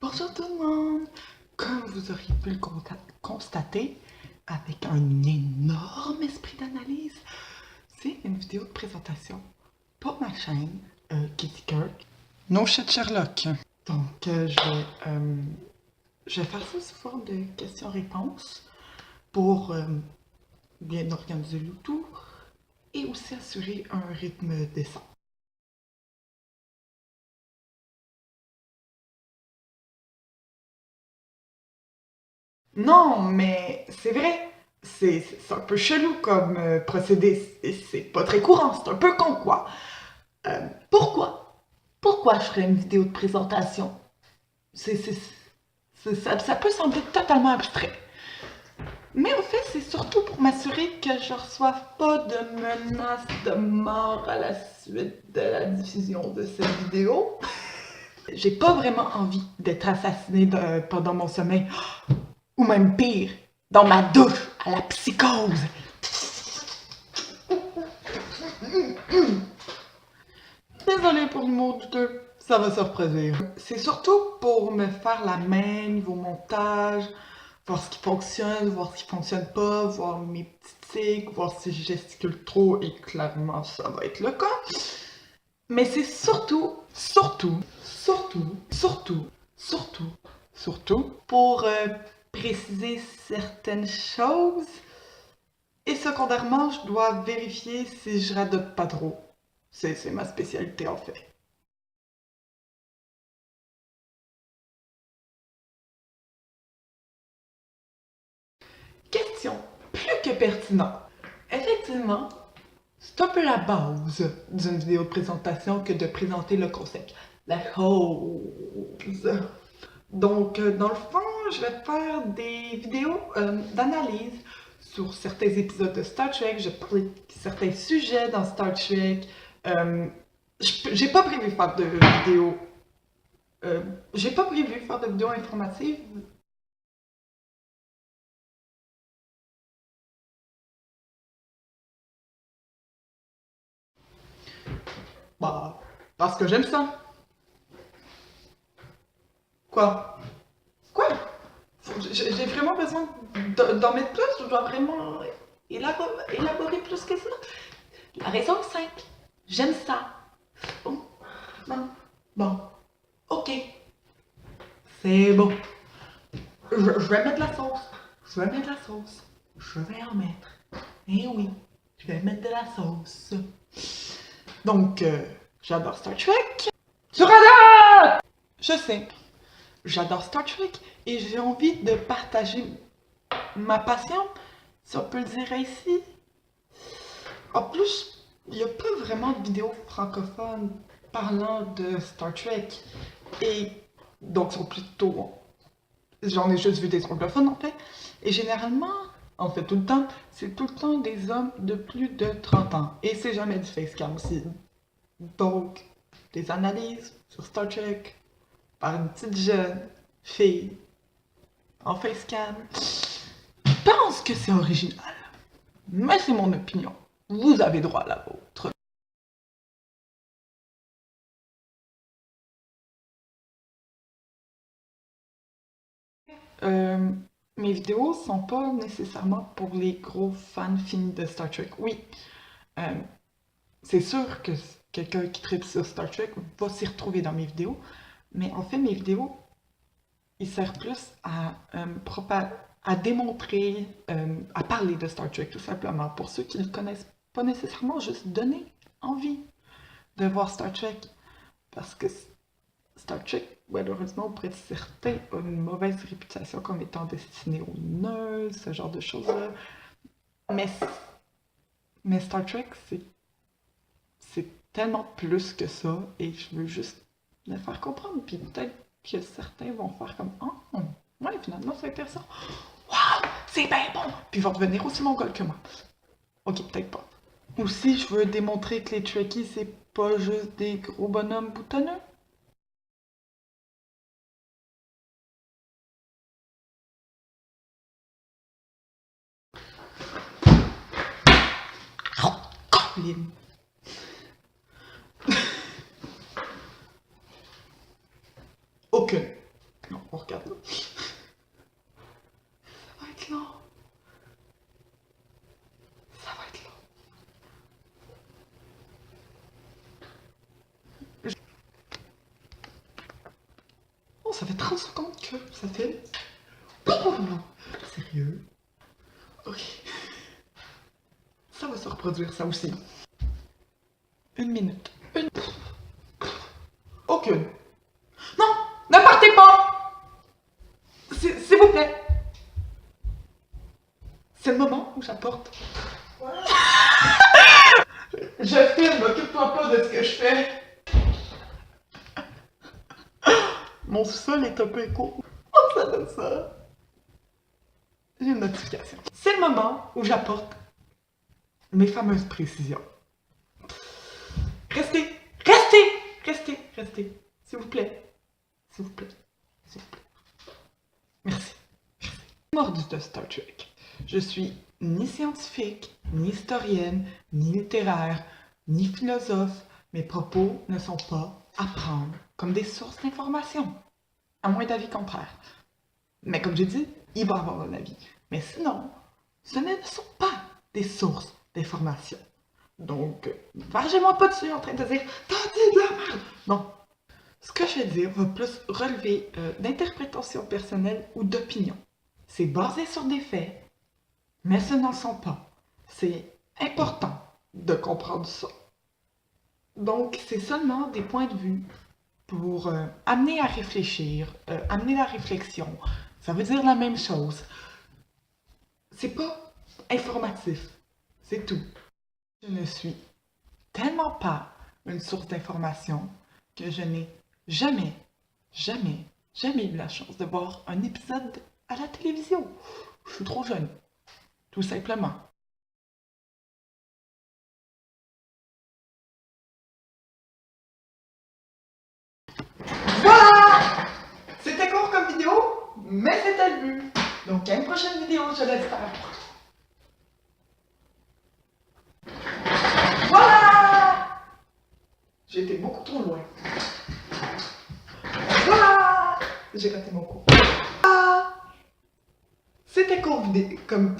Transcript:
Bonjour tout le monde! Comme vous auriez pu le constater, avec un énorme esprit d'analyse, c'est une vidéo de présentation pour ma chaîne Kitty Kirk. No shit Sherlock. Donc, je vais faire ça sous forme de questions-réponses pour bien organiser le tout et aussi assurer un rythme décent. Non, mais c'est vrai. C'est un peu chelou comme procédé. C'est pas très courant. C'est un peu con, quoi. Pourquoi? Pourquoi je ferais une vidéo de présentation? C'est, c'est- ça peut sembler totalement abstrait. Mais au fait, c'est surtout pour m'assurer que je ne reçoive pas de menaces de mort à la suite de la diffusion de cette vidéo. J'ai pas vraiment envie d'être assassinée pendant mon sommeil. Ou même pire, dans ma douche, à la psychose. Désolée pour l'humour douteux, ça va se reproduire. C'est surtout pour me faire la main niveau montage, voir ce qui fonctionne, voir ce qui fonctionne pas, voir mes petits tics, voir si je gesticule trop, et clairement ça va être le cas. Mais c'est surtout pour préciser certaines choses. Et secondairement, je dois vérifier si je radote pas trop. C'est ma spécialité en fait. Question plus que pertinente. Effectivement, c'est un peu la base d'une vidéo de présentation que de présenter le concept. La chose. Donc, dans le fond, je vais faire des vidéos d'analyse sur certains épisodes de Star Trek. Je vais parler de certains sujets dans Star Trek. Euh, j'ai pas prévu faire de vidéos. J'ai pas prévu faire de vidéos informatives. Bah, parce que j'aime ça. Quoi? Quoi? J'ai vraiment besoin d'en mettre plus? Je dois vraiment élaborer plus que ça? La raison est simple. J'aime ça. Bon, bon, bon. Ok, c'est bon. Je vais mettre de la sauce. Je vais mettre de la sauce. Je vais en mettre. Eh oui, je vais mettre de la sauce. Donc, j'adore Star Trek. Sur radar! Je sais, j'adore Star Trek et j'ai envie de partager ma passion, si on peut le dire ainsi. En plus, il n'y a pas vraiment de vidéos francophones parlant de Star Trek. Et donc, sont plutôt. J'en ai juste vu des anglophones en fait. Et généralement, en fait tout le temps, c'est tout le temps des hommes de plus de 30 ans. Et c'est jamais du facecam aussi. Donc, des analyses sur Star Trek par une petite jeune fille en facecam. Je pense que c'est original. Mais c'est mon opinion. Vous avez droit à la vôtre. Euh, Mes vidéos sont pas nécessairement pour les gros fans finis de Star Trek. Oui, euh, c'est sûr que quelqu'un qui tripe sur Star Trek va s'y retrouver dans mes vidéos, mais en fait, mes vidéos, ils servent plus à démontrer, à parler de Star Trek, tout simplement. Pour ceux qui ne le connaissent pas nécessairement, juste donner envie de voir Star Trek. Parce que Star Trek, malheureusement, auprès de certains, a une mauvaise réputation comme étant destiné aux nerds, ce genre de choses-là. Mais, mais Star Trek, c'est tellement plus que ça, et je veux juste le faire comprendre. Puis peut-être que certains vont faire comme oh, ouais, finalement, c'est intéressant. Waouh, c'est bien bon! Puis ils vont devenir aussi mongols que moi. Ok, peut-être pas. Aussi, je veux démontrer que les Trekkies, c'est pas juste des gros bonhommes boutonneux. Colin. Aucune. On regarde là. Ça va être long. Ça va être long. Oh, ça fait 30 secondes que ça fait. Oh, non. Sérieux? Ok. Ça va se reproduire, ça aussi. 1 minute. Aucune. Non! Ne partez pas! S'il vous plaît. C'est le moment où j'apporte. Je filme, occupe-toi pas de ce que je fais. Mon sol est un peu écho. Oh, ça donne ça. J'ai une notification. C'est le moment où j'apporte mes fameuses précisions. Restez, restez, restez, restez. S'il vous plaît. S'il vous plaît. S'il vous plaît. Merci. Merci. Mordu de Star Trek. Je suis ni scientifique, ni historienne, ni littéraire, ni philosophe. Mes propos ne sont pas à prendre comme des sources d'information, à moins d'avis contraire. Mais comme j'ai dit, il va y avoir un avis. Mais sinon, ce ne sont pas des sources d'information. Donc, vargez-moi pas dessus en train de dire « T'as dit de la merde !» Non. Ce que je vais dire va plus relever d'interprétation personnelle ou d'opinion. C'est basé sur des faits, mais ce n'en sont pas. C'est important de comprendre ça. Donc, c'est seulement des points de vue pour amener à réfléchir, amener la réflexion. Ça veut dire la même chose. C'est pas informatif, c'est tout. Je ne suis tellement pas une source d'information que je n'ai jamais eu la chance de voir un épisode à la télévision. Je suis trop jeune, tout simplement. Voilà! C'était court comme vidéo, mais c'était le but. Donc à une prochaine vidéo, je l'espère. Voilà! J'ai été beaucoup trop loin. Voilà! J'ai raté mon coup. C'était court vidéo comme...